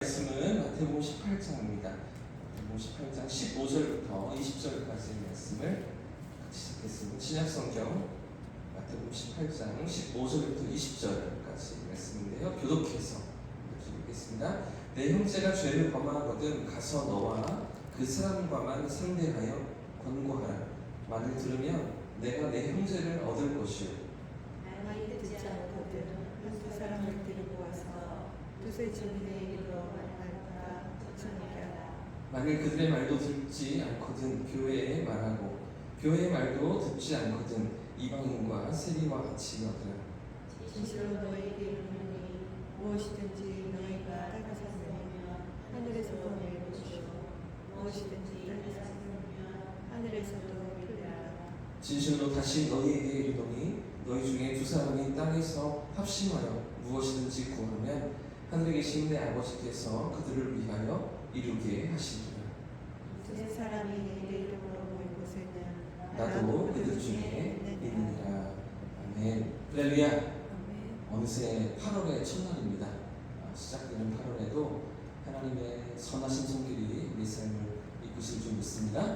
말씀은 마태복음 18장입니다. 마태복음 18장 15절부터 20절까지의 말씀을 같이 읽겠습니다. 신약성경 마태복음 18장 15절부터 20절까지 말씀인데요. 교독해서 읽겠습니다. 내 형제가 죄를 범하거든 가서 너와 그 사람과만 상대하여 권고하라. 말을 들으면 내가 내 형제를 얻을 것이요 말이 듣지 않거든 두 사람을 데리고 와서 두세 증인에게로 말할까 걱정하게 하라. 만일 그들의 말도 듣지 않거든 교회에 말하고 교회의 말도 듣지 않거든 이방인과 세리와 같이 여기라. 진실로 너에게 이르노니 무엇이든지 너희가 땅에서 물으면 하늘에서도 내릴 것이요 무엇이든지 땅에서 물으면 하늘에서도 풀리라. 진실로 다시 너희에게 이르노니 너희 중에 두 사람이 땅에서 합심하여 무엇이든지 구하면 하늘에 계신 내 아버지께서 그들을 위하여 이루게 하시리라. 세 사람이 내 이름으로 모인 곳에는 나도 그들 중에 있느니라. 아멘. 할렐루야. 아멘. 어느새 8월의 첫날입니다. 시작되는 8월에도 하나님의 선하신 손길이 우리 삶을 이끄실 줄 믿습니다.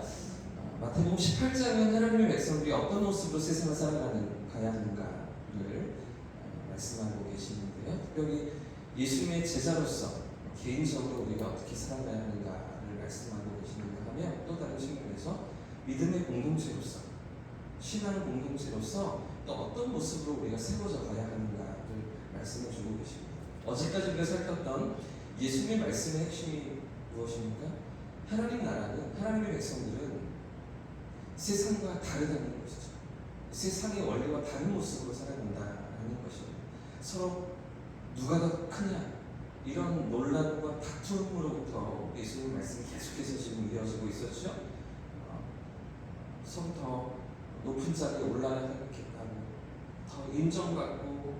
마태복음 18장은 하나님의 백성들이 어떤 모습으로 세상을 살아가야 하는가를 말씀하고 계시는데요. 특별히 예수님의 제자로서 개인적으로 우리가 어떻게 살아가야 하는가를 말씀하고 계시는가 하면 또 다른 측면에서 믿음의 공동체로서 신앙 공동체로서 또 어떤 모습으로 우리가 세워져 가야 하는가를 말씀해 주고 계십니다. 어제까지 우리가 살폈던 예수님의 말씀의 핵심이 무엇입니까? 하나님 나라는 하나님의 백성들은 세상과 다르다는 것이죠. 세상의 원리와 다른 모습으로 살아간다는 것입니다. 서로 누가 더 크냐 이런 논란과 다툼으로부터 예수님 말씀이 계속해서 지금 이어지고 있었죠. 서로 더 높은 자리에 올라가겠다고 더 인정받고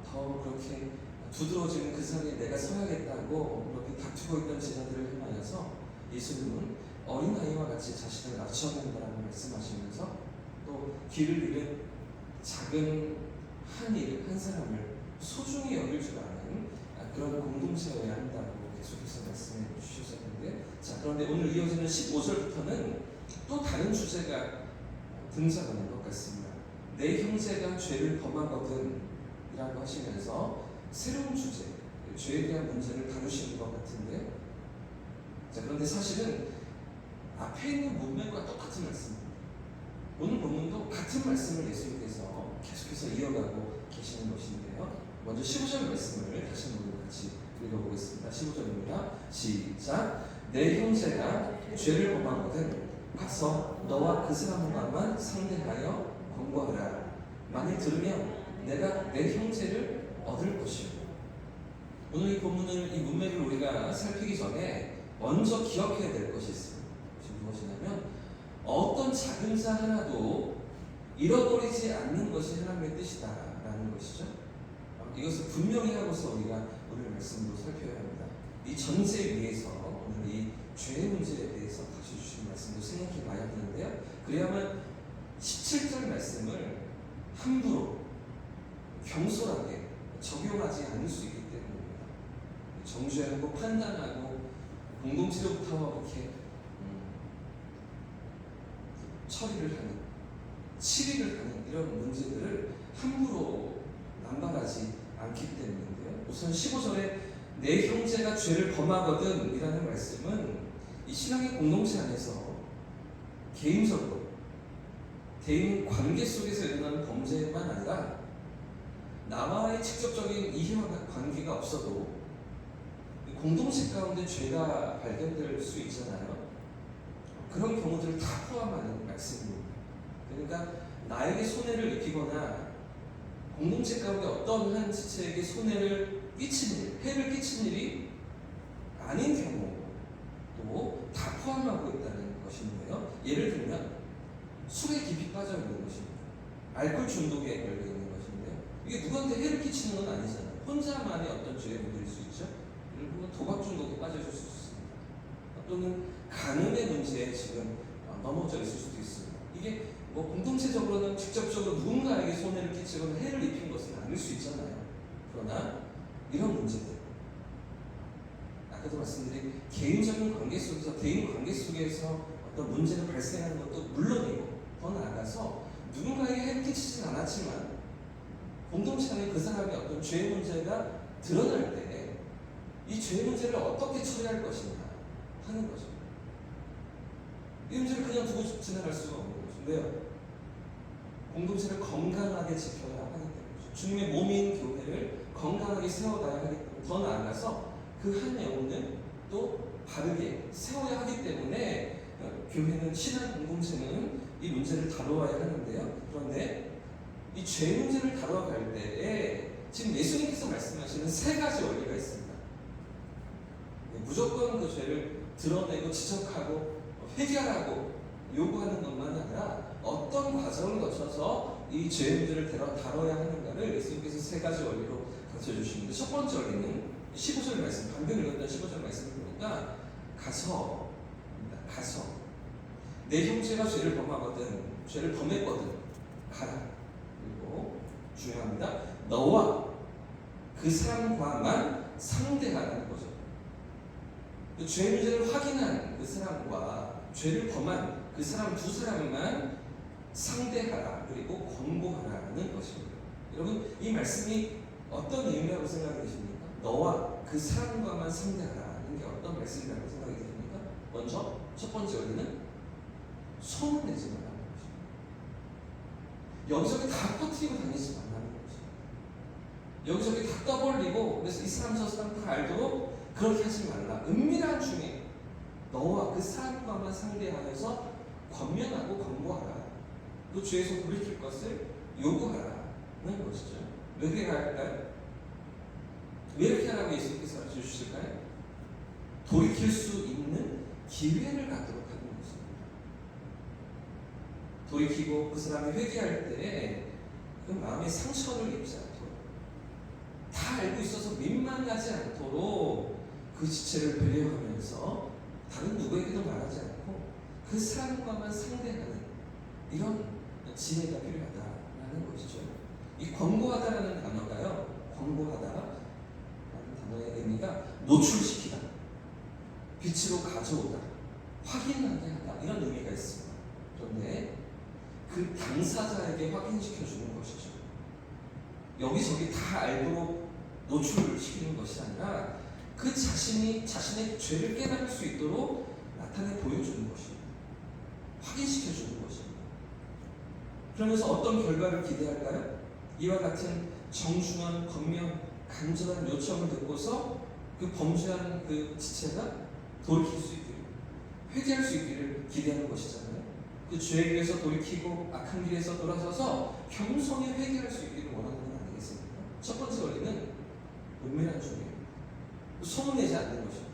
더 그렇게 두드러지는 그 자리에 내가 서야겠다고 그렇게 다투고 있던 제자들을 향하여서 예수님은 어린아이와 같이 자신을 낮춰야 된다고 말씀하시면서 또 길을 잃은 작은 한 사람을 소중히 여길 줄 아는 그런 공동체여야 한다고 계속해서 말씀해 주셨었는데, 자 그런데 오늘 이어지는 15절부터는 또 다른 주제가 등장하는 것 같습니다. 내 형제가 죄를 범하거든 이라고 하시면서 새로운 주제, 죄에 대한 문제를 다루시는 것 같은데, 자 그런데 사실은 앞에 있는 문맥과 똑같은 말씀입니다. 오늘 본문도 같은 말씀을 예수님께서 계속해서 이어가고 계시는 것인데요. 먼저 15절 말씀을 다시 한번 같이 읽어보겠습니다. 15절입니다. 시작. 내 형제가 죄를 범하거든 가서 너와 그 사람과만 상대하여 권고하라. 만일 들으면 내가 내 형제를 얻을 것이요. 오늘 이 본문을, 이 문맥을 우리가 살피기 전에 먼저 기억해야 될 것이 있습니다. 무엇이냐면 어떤 작은 자 하나도 잃어버리지 않는 것이 하나님의 뜻이다라는 것이죠. 이것을 분명히 하고서 우리가 오늘 말씀으로 살펴야 합니다. 이 전제 위에서 오늘 이 죄의 문제에 대해서 다시 주신 말씀도 생각해 봐야 되는데요. 그래야만 17절 말씀을 함부로 경솔하게 적용하지 않을 수 있기 때문입니다. 정죄하고 판단하고 공동체로부터 이렇게 처리를 하는, 치리를 하는 이런 문제들을 함부로 남발하지 않기 때문인데요. 우선 15절에 내 형제가 죄를 범하거든 이라는 말씀은 이 신앙의 공동체 안에서 개인적으로 대인 관계 속에서 일어나는 범죄만 아니라 나와의 직접적인 이해와 관계가 없어도 공동체 가운데 죄가 발견될 수 있잖아요. 그런 경우들을 다 포함하는 말씀입니다. 그러니까 나에게 손해를 입히거나 공동체 가운데 어떤 한 지체에게 손해를 끼친 일, 해를 끼친 일이 아닌 경우도 다 포함하고 있다는 것인데요. 예를 들면 술에 깊이 빠져 있는 것입니다. 알코올 중독에 걸려 있는 것인데요. 이게 누구한테 해를 끼치는 건 아니잖아요. 혼자만의 어떤 죄에 물릴 수 있죠. 그리고 도박 중독에 빠져있을 수 있습니다. 또는 간음의 문제에 지금 넘어져 있을 수도 있습니다. 이게 뭐 공동체적으로는 직접적으로 누군가에게 손해를 끼치거나 해를 입힌 것은 아닐 수 있잖아요. 그러나 이런 문제들, 아까도 말씀드린 개인적인 관계 속에서 대인 관계 속에서 어떤 문제가 발생하는 것도 물론이고 더 나아가서 누군가에게 해를 끼치진 않았지만 공동체 안에 그 사람의 어떤 죄의 문제가 드러날 때 이 죄의 문제를 어떻게 처리할 것이냐 하는 거죠. 이 문제를 그냥 두고 지나갈 수가 없는 거죠. 왜요? 공동체를 건강하게 지켜야 하기 때문이죠. 주님의 몸인 교회를 건강하게 세워가야 하기 때문에 더 나아가서 그 한 영혼은 또 바르게 세워야 하기 때문에 교회는 신앙 공동체는 이 문제를 다루어야 하는데요. 그런데 이 죄 문제를 다뤄갈 때에 지금 예수님께서 말씀하시는 세 가지 원리가 있습니다. 무조건 그 죄를 드러내고 지적하고 회개하라고 요구하는 것만 아니라 어떤 과정을 거쳐서 이 죄 문제를 다뤄야 하는가를 예수님께서 세 가지 원리로 가르쳐 주시는데, 첫 번째 원리는 15절 말씀, 방금 읽었던 15절 말씀을 보니까 가서 내 형제가 죄를 범했거든 가라. 그리고 중요합니다. 너와 그 사람과만 상대하라는 거죠. 그 죄 문제를 확인한 그 사람과 죄를 범한 그 사람 두 사람만 상대하라, 그리고 권고하라는 것입니다. 여러분, 이 말씀이 어떤 의미라고 생각이 되십니까? 너와 그 사람과만 상대하라는 게 어떤 말씀이라고 생각이 되십니까? 먼저 첫 번째 원리는 소문내지 말라는 것입니다. 여기저기 다 퍼뜨리고 다니지 말라는 것입니다. 여기저기 다 떠벌리고 그래서 이 사람 저 사람 다 알도록 그렇게 하지 말라. 은밀한 중에 너와 그 사람과만 상대하여서 권면하고 권고하라. 그 죄에서 돌이킬 것을 요구하라는 것이죠. 왜 그렇게 할까요? 왜 이렇게 하라고 예수님께서 가르쳐 주실까요? 돌이킬 수 있는 기회를 갖도록 하는 것입니다. 돌이키고 그 사람이 회개할 때 그 마음의 상처를 입지 않도록, 다 알고 있어서 민망하지 않도록 그 지체를 배려하면서 다른 누구에게도 말하지 않고 그 사람과만 상대하는 이런 지혜가 필요하다라는 것이죠. 이 권고하다라는 단어가요, 권고하다라는 단어의 의미가 노출시키다, 빛으로 가져오다, 확인하게 하다, 이런 의미가 있습니다. 그런데 그 당사자에게 확인시켜 주는 것이죠. 여기저기 다 알도록 노출시키는 것이 아니라 그 자신이 자신의 죄를 깨달을 수 있도록 나타내 보여주는 것입니다. 확인시켜 주는 것입니다. 그러면서 어떤 결과를 기대할까요? 이와 같은 정중한 권면, 간절한 요청을 듣고서 그 범죄한 그 지체가 돌이킬 수 있기를, 회개할 수 있기를 기대하는 것이잖아요. 그 죄에 대해서 돌이키고 악한 길에서 돌아서서 겸손히 회개할 수 있기를 원하는 건 아니겠습니까? 첫 번째 원리는 은밀한 중에 소문내지 않는 것입니다.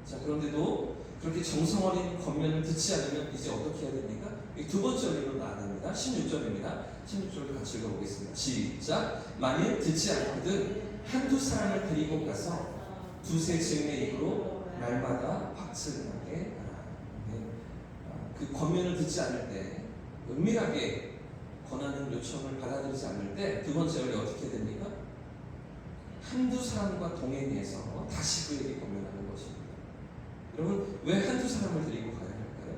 자, 그런데도 그렇게 정성 어린 권면을 듣지 않으면 이제 어떻게 해야 됩니까? 두 번째 원리로 나아갑니다. 16절입니다. 16절을 같이 읽어보겠습니다. 시작. 만일 듣지 않거든 한두 사람을 데리고 가서 두세 증인의 입으로 날마다 확증하게 하라. 그 권면을 듣지 않을 때, 은밀하게 권하는 요청을 받아들이지 않을 때 두 번째 원리 어떻게 해야 됩니까? 한두 사람과 동행해서 다시 그에게 권면하는 것입니다. 여러분, 왜 한두 사람을 데리고 가야 할까요?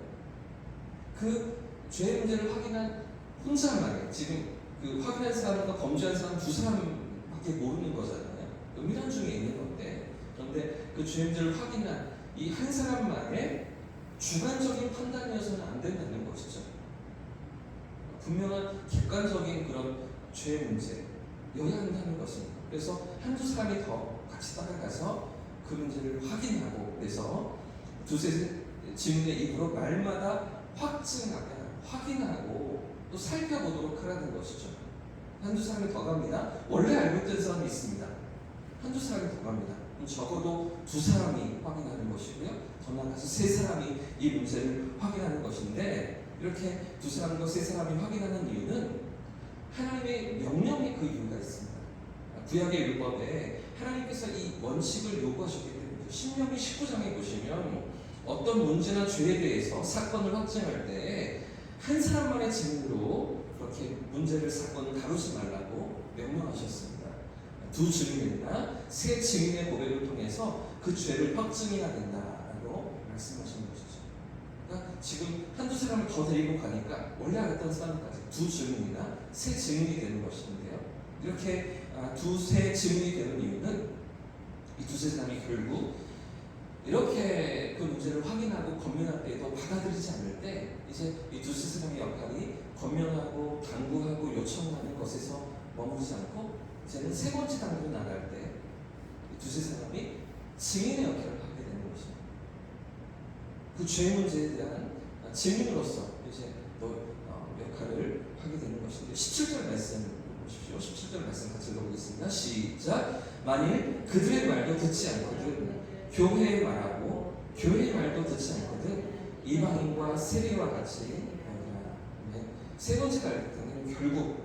그 죄의 문제를 확인한 혼자만의, 지금 그 확인한 사람과 범죄한 사람 두 사람밖에 모르는 거잖아요. 은밀한 중에 있는 건데, 그런데 그 죄의 문제를 확인한 이 한 사람만의 주관적인 판단이어서는 안 된다는 것이죠. 분명한 객관적인 그런 죄의 문제여야 한다는 것입니다. 그래서 한두 사람이 더 같이 따라가서 그 문제를 확인하고, 그래서 두세 증인의 입으로 말마다 확증하게, 확인하고 또 살펴보도록 하라는 것이죠. 한두 사람이 더 갑니다. 원래 알고 있던 사람이 있습니다. 한두 사람이 더 갑니다. 그럼 적어도 두 사람이 확인하는 것이고요. 더 나아가서 세 사람이 이 문제를 확인하는 것인데, 이렇게 두 사람과 세 사람이 확인하는 이유는 하나님의 명령이 그 이유가 있습니다. 구약의 율법에 하나님께서 이 원칙을 요구하셨기 때문에 신명기 19장에 보시면 어떤 문제나 죄에 대해서 사건을 확증할 때 한 사람만의 증인으로 그렇게 문제를, 사건을 다루지 말라고 명령하셨습니다. 두 증인이나 세 증인의 고백을 통해서 그 죄를 확증해야 된다라고 말씀하시는 것이죠. 그러니까 지금 한두 사람을 더 데리고 가니까 원래 알았던 사람까지 두 증인이나 세 증인이 되는 것인데요. 이렇게 두세 증인이 되는 이유는 이 두세 사람이 결국 이렇게 그 문제를 확인하고 권면할 때에도 받아들이지 않을 때 이제 이 두세 사람의 역할이 권면하고 당부하고 요청하는 것에서 머무르지 않고 이제는 세 번째 단계로 나갈 때 이 두세 사람이 증인의 역할을 하게 되는 것입니다. 그 죄 문제에 대한 증인으로서 이제 역할을 하게 되는 것인데 17절 말씀 보십시오. 17절 말씀 같이 읽어보겠습니다. 시작. 만일 그들의 말도 듣지 않거든 교회의 말하고 교회의 말도 듣지 않거든 이방인과 세리와 같이 여기라. 네. 세 번째 단계는 결국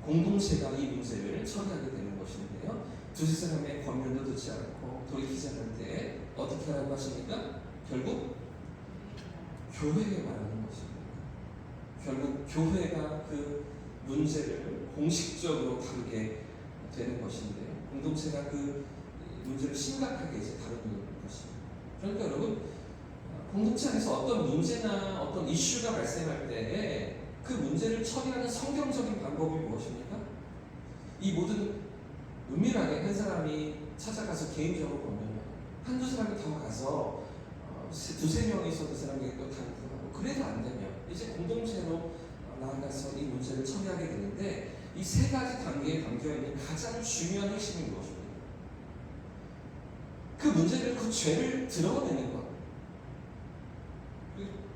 공동체가 이 문제를 처리하게 되는 것인데요. 두세 사람의 권면도 듣지 않고 돌이키지 않을 때 어떻게 하라고 하십니까? 결국 교회에 말하는 것입니다. 결국 교회가 그 문제를 공식적으로 다루게 되는 것인데요. 공동체가 그 문제를 심각하게 이제 다루는 것입니다. 그러니까 여러분, 공동체 안에서 어떤 문제나 어떤 이슈가 발생할 때 그 문제를 처리하는 성경적인 방법이 무엇입니까? 이 모든 은밀하게 한 사람이 찾아가서 개인적으로 보면 한두 사람이 더 가서 두세 명이서 그 사람에게 또 당부하고 그래도 안 되면 이제 공동체로 나아가서 이 문제를 처리하게 되는데 이 세 가지 단계에 담겨있는 가장 중요한 핵심이 무엇입니까? 그 문제를, 그 죄를 드러내는 것,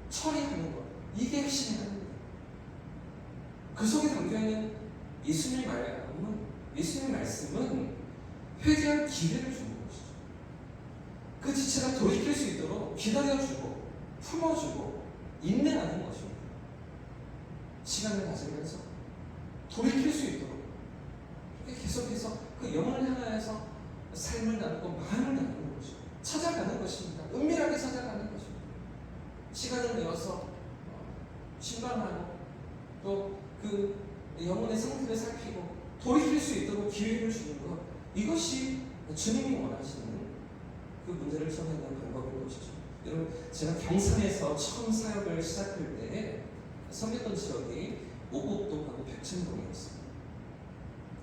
처리하는 것, 이게 핵심이 아닙니다. 그 속에 담겨있는 예수님의 말씀은 회개할 기회를 주는 것이죠. 그 지체가 돌이킬 수 있도록 기다려주고 품어주고 인내하는 것입니다. 시간을 가지면서 돌이킬 수 있도록 계속해서 그 영혼을 향하여서 삶을 나누고 마음을 나누는 것이고 찾아가는 것입니다. 은밀하게 찾아가는 것입니다. 시간을 내어서 신방하고 또 그 영혼의 상태를 살피고 돌이킬 수 있도록 기회를 주는 것, 이것이 주님이 원하시는 그 문제를 처리하는 방법인 것이죠. 여러분, 제가 경산에서 처음 사역을 시작할 때 섬겼던 지역이 오곡동하고 백천동이었어요.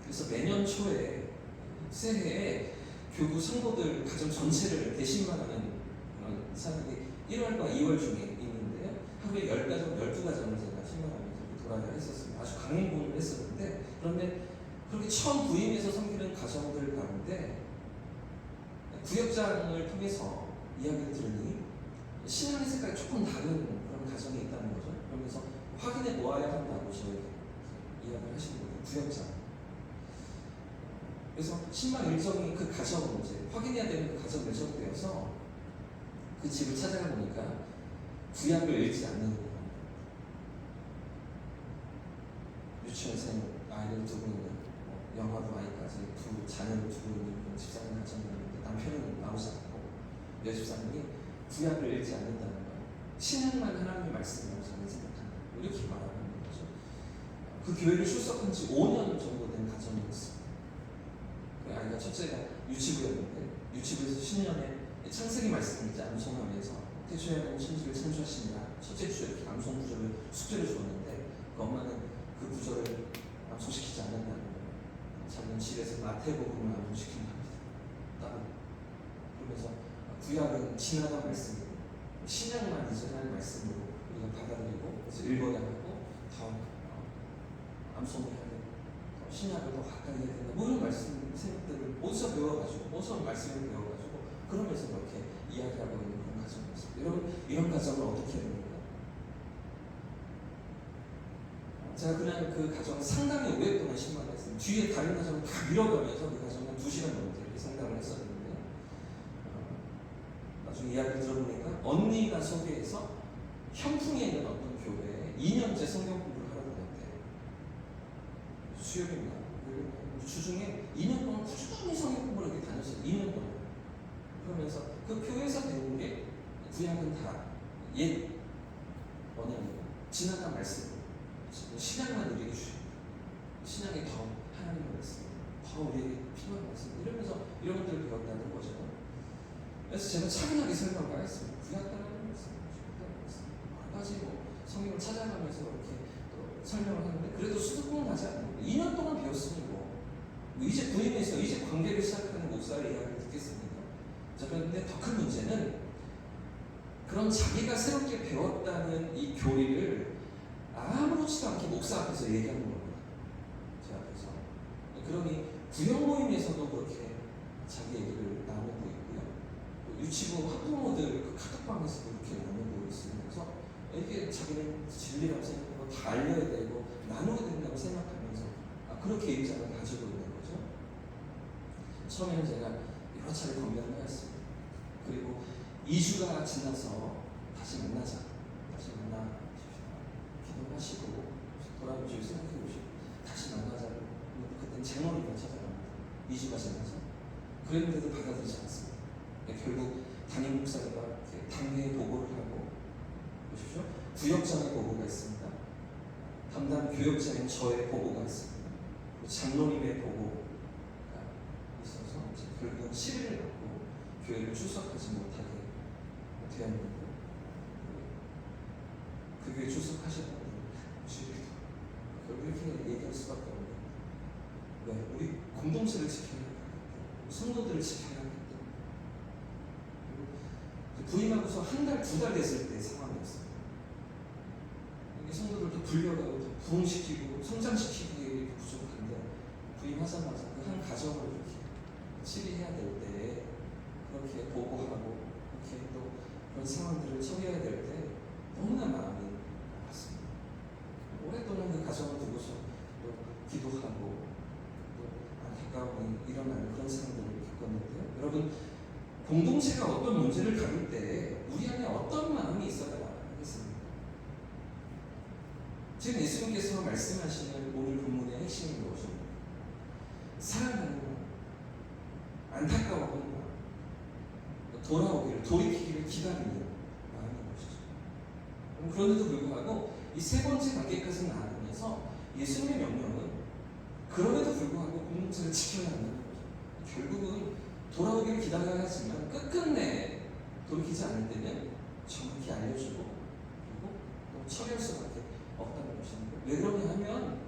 그래서 매년 초에 새해에 교구 성도들 가정 전체를 대신반하는 그런 사역이 1월과 2월 중에 있는데요. 하루에 10가정, 12가정을 제가 신방하면서 돌아야 했었습니다. 아주 강행군을 했었는데, 그런데 그렇게 처음 부임해서 섬기는 가정들 가운데 구역장을 통해서 이야기를 들으니 신앙의 색깔이 조금 다른 그런 가정이 있다는 거죠. 그러면서 확인해 보아야 한다고 저에게 이야기를 하시는 거예요. 구역장. 그래서 신방 일정이 그 가정 이제 확인해야 되는 그 가정 일정되어서 그 집을 찾아가 보니까 구약을 읽지 않는 거예요. 유치원생 아이를 두고 있는 영화도 아이까지 두 자녀를 두고 있는 그런 집사님 가정이었는데 남편은 나오지 않고 여집사님이 구약을 읽지 않는다는 거예요. 신약만 하나님의 말씀이라고 저는 생각한다. 이렇게 말하는 거죠. 그 교회를 출석한 지 5년 정도 된 가정이었습니다. 그 아이가 첫째가 유치부였는데 유치부에서 신년에 창세기 말씀을 이제 암송하면서 태초에 하나님 천지를 창조하시니라 첫째 주에 이렇게 암송 구절을 숙제를 주었는데 그 엄마는 그 구절을 암송시키지 않는다는 거예요. 자기는 집에서 마태복음을 암송시킨답니다. 따로. 그러면서 구약은 지나간 말씀이고 신약만 이전한 말씀으로 우리가 받아들이고 그래서 읽어야 하고 더 암송을 해야 되고 신약을 더 가까이 해야 된다. 모든 말씀 생각들을 어디서 배워가지고 어디서 말씀을 배워가지고 그러면서 이렇게 이야기하고 있는 그런 가정이었습니다. 여러분, 이런 가정을 어떻게 해야 됩니까? 제가 그냥 그 가정을 상당히 오랫동안 신방했습니다. 뒤에 다른 가정을 다 밀어가면서 그 가정은 2시간 넘게 이렇게 상담을 했었는데요. 나중에 이야기를 들어보니까 언니가 소개해서 현풍에 있는 어떤 교회에 2년째 성경 공부를 하러 다녔대요. 수요일인가? 주중에 2년 동안 꾸준히 성경 공부를 이렇게 다녔어요. 2년 동안. 그러면서 그 교회에서 배운 게 구약은 다 옛 언약이고 지나간 말씀. 신약만 우리에게 주십니다. 신약에 더 하나님의 말씀, 더 우리에게 필요한 말씀, 이러면서 이런 것들을 배웠다는 거죠. 그래서 제가 차분하게 설명을 했습니다. 구약당하는 말씀, 여러 가지 성경을 찾아가면서 이렇게 또 설명을 하는데 그래도 수도권 가지 않고 2년 동안 배웠으니 이제 부임해서 이제 관계를 시작하는 목사의 이야기를 듣겠습니다. 자, 그런데 더 큰 문제는 그런 자기가 새롭게 배웠다는 이 교리를 아무렇지도 않게 목사 앞에서 얘기하는 겁니다. 제 앞에서. 그러니 구역 모임에서도 그렇게 자기 얘기를 나누고 있고요. 유치부 학부모들 그 카톡방에서도 이렇게 나누고 있으면서 이게 자기는 진리라고 생각하고 다 알려야 되고 나눠야 된다고 생각하면서 그렇게 입장을 가지고 있는 거죠. 처음에는 제가 여러 차례 건면을 하였습니다. 그리고 2주가 지나서 다시 만나자. 다시 만나십시다. 기도하시고 돌아보시고 생각해 보시고 다시 만나자고. 그때는 장로님을 찾아갑니다. 2주가 지나서. 그랬는데도 받아들이지 않습니다. 결국 담임 목사님과 당회에 보고를 하고 보십시오. 구역장의 보고가 있습니다. 담당 교역장인 저의 보고가 있습니다. 장로님의 보고가 있어서 결국 10일을 갖고 교회를 출석하지 못하게 되었는데 그 교회 출석하셨던 분들도 결국 이렇게 얘기할 수밖에 없는 왜? 우리 공동체를 지켜야 하기 때문에 성도들을 지켜야 하기 때문에 부임하고서 한 달, 2달 됐을 때 상황이었어요. 성도들도 불려가고 더 부흥시키고 성장시키기 부족한데 부임하자마자 그 한 가정을 이렇게 치리해야 될 때 그렇게 보고하고 이렇게 또 그런 상황들을 처리해야 될 때 너무나 마음이 아팠습니다. 오랫동안 그 가정을 두고서 또 기도하고 또 안타까움이 일어나는 그런 상황들을 겪었는데요. 여러분 공동체가 어떤 문제를 다룰 때 우리 안에 어떤 마음이 있어야 하겠습니까? 지금 예수님께서 말씀하시는 오늘 본문의 핵심이 무엇입니까? 사랑하는 마음, 안타까워하는 마음, 돌아오기를, 돌이키기를 기다리는 마음인 것이죠. 그런데도 불구하고 이 세 번째 단계까지 나아가면서 예수님의 명령은 그럼에도 불구하고 공동체를 지켜야 한다는 거죠. 결국은 돌아오기를 기다려야 하지만 끝끝내 돌이키지 않을 때는 정확히 알려주고 그리고 또 처리할 수밖에 없다는 것입니다. 왜 그러냐 하면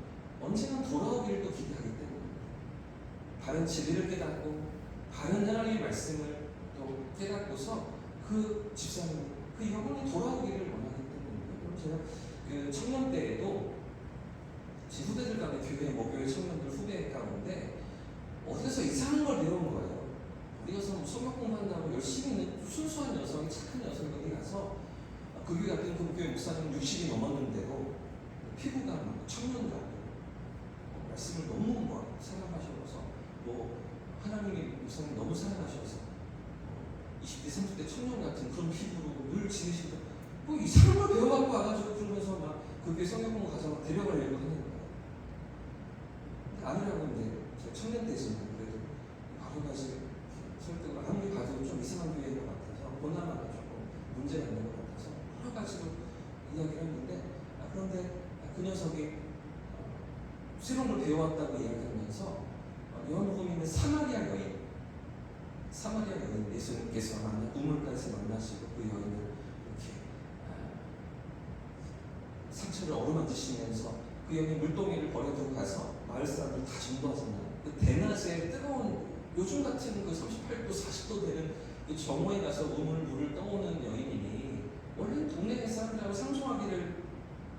언젠가 돌아오기를 또 기대하기 때문에 바른 진리를 깨닫고 바른 하나님의 말씀을 또 깨닫고서 그 집사님, 그 영혼이 돌아오기를 원하기 때문입니다. 제가 그 청년 때에도 제 후배들 가운데 교회 목요일 청년들 후배 가운데 어디서 이상한 걸 배운 거예요. 어디 가서 뭐 성경 공부한다고 열심히 있는 순수한 여성이 착한 여성이 거기 가서 그 교회 같은 그 교회 목사님 60이 넘었는데도 피부가 막 청년 같고 말씀을 너무 막 사랑하셔서 하나님이 목사님 너무 사랑하셔서 20대 30대 청년 같은 그런 피부로 늘 지내시다 이상한 걸 배워갖고 와가지고 그러면서 막 그게 성경 공부 가서 막 데려가려고 하는 거예요. 아니라고 이제 제가 청년 때지만 그래도 여러 가지 설득을 아무리 봐도 좀 이상한 교회인 것 같아서 보나마나 조금 문제가 있는 것 같아서 여러 가지로 이야기를 했는데 그런데 그 녀석이 새로운 걸 배워왔다고 이야기하면서 요한복음에 있는 사마리아 여인 예수님께서 우물가에서 만나시고 그 여인을 이렇게 상처를 어루만지시면서 그 여인이 물동이를 버려두고 가서 마을 사람들 다 전도하잖아요. 그 대낮에 뜨거운 요즘 같은 그 38도 40도 되는 그 정오에 가서 우물물을 떠오는 여인이니 원래는 동네 사람들하고 상종하기를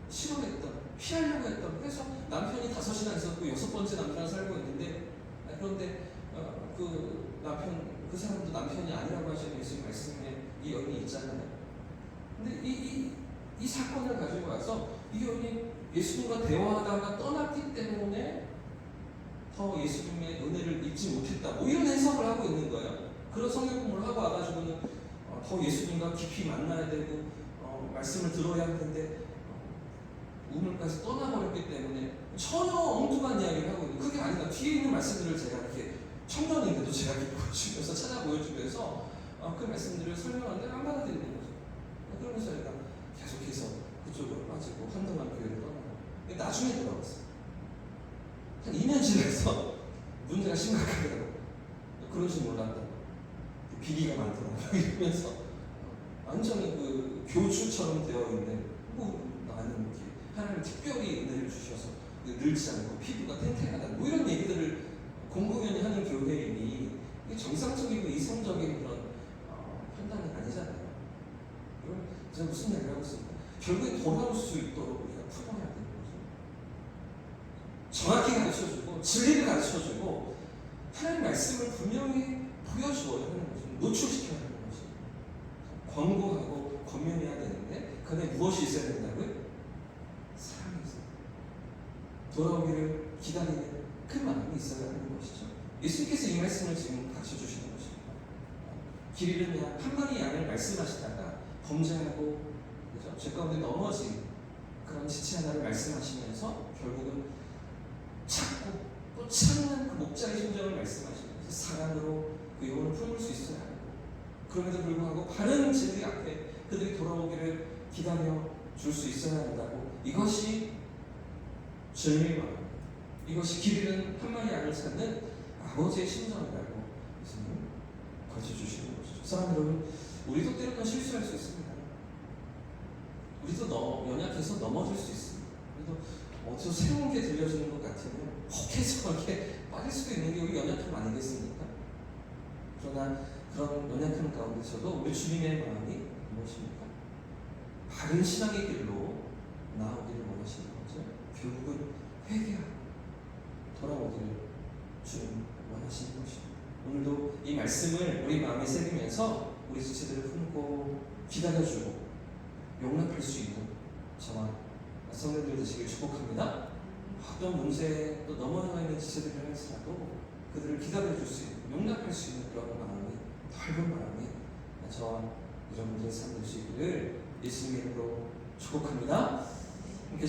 싫어했던 피하려고 했던 그래서 남편이 5이나 있었고 6번째 남편을 살고 있는데 그런데 그 남편 그 사람도 남편이 아니라고 하시는 예수님 말씀에 이 여인이 있잖아요. 근데 이 사건을 가지고 와서 이 여인이 예수님과 대화하다가 떠났기 때문에 더 예수님의 은혜를 잊지 못했다. 이런 해석을 하고 있는 거예요. 그런 성경 공부를 하고 와가지고는 더 예수님과 깊이 만나야 되고 말씀을 들어야 하는데 우물까지 떠나버렸기 때문에 전혀 엉뚱한 이야기를 하고 있는 그게 아니라 뒤에 있는 말씀들을 제가 이렇게 청년인데도 제가 이렇게 보여주면서 찾아 보여주면서 그 말씀들을 설명하는데 안 받아들이는 거죠. 그러면서 제가 계속해서 그쪽으로 빠지고 한동안 교회를 떠나고 나중에 돌아왔어요. 한 2년 지나서 문제가 심각하더라고요. 그런 줄 몰랐다고. 비리가 많더라고요. 이러면서 완전히 그 교주처럼 되어 있는, 뭐 나는 이렇게 하나님 특별히 은혜를 주셔서 늙지 않고 피부가 탱탱하다, 뭐 이런 얘기들을 공공연히 하는 교회이니 이게 정상적이고 이성적인 그런 판단이 아니잖아요. 그럼 제가 무슨 얘기를 하고 있습니까? 결국에 돌아올 수 있도록 우리가 풀어야 되는 거죠. 정확히 가르쳐주고 진리를 가르쳐주고 하나님 말씀을 분명히 보여주어야 하는 거죠. 노출시켜야 하는 거죠. 권고하고 권면해야 되는데 그 안에 무엇이 있어야 된다고요? 사랑이 있어요. 돌아오기를 기다리는 그 마음이 있어야 하는 것이죠. 예수님께서 이 말씀을 지금 가르쳐주시는 것입니다. 길 잃은 양, 한 마리 양을 말씀하시다가 범죄하고 그죠? 죄 가운데 넘어진 그런 지체 하나를 말씀하시면서 결국은 찾고 또 찾는 그 목자의 심정을 말씀하시면서 사랑으로 그 영혼을 품을 수 있어야 하고, 그럼에도 불구하고 바른 진리 앞에 그들이 돌아오기를 기다려 줄 수 있어야 한다고. 이것이 주님의 마음, 이것이 길 잃은 한 마리 양을 찾는 아버지의 심정이라고 예수님 가르쳐주시는 것이죠. 사랑 여러분, 우리도 때로는 실수할 수 있습니다. 우리도 연약해서 넘어질 수 있습니다. 그래도 어디서 새로운 게 들려주는 것 같으면 혹해서 이렇게 빠질 수도 있는 게 우리 연약함 아니겠습니까? 그러나 그런 연약함 가운데서도 우리 주님의 마음이 무엇입니까? 바른 신앙의 길로 나오기를 원하시는 거죠. 결국은 회개하고 돌아오기를 주님 원하시는 것입니다. 오늘도 이 말씀을 우리 마음에 새기면서 우리 지체들을 품고 기다려주고 용납할 수 있는 저와 성도들 되시길 축복합니다. 어떤 문제에 또 넘어가 있는 지체들을 할지라도 그들을 기다려줄 수 있는, 용납할 수 있는 그런 마음이, 넓은 마음이 저와 여러분들의 삶 되시기를 예수님의 이름으로 축복합니다. 함께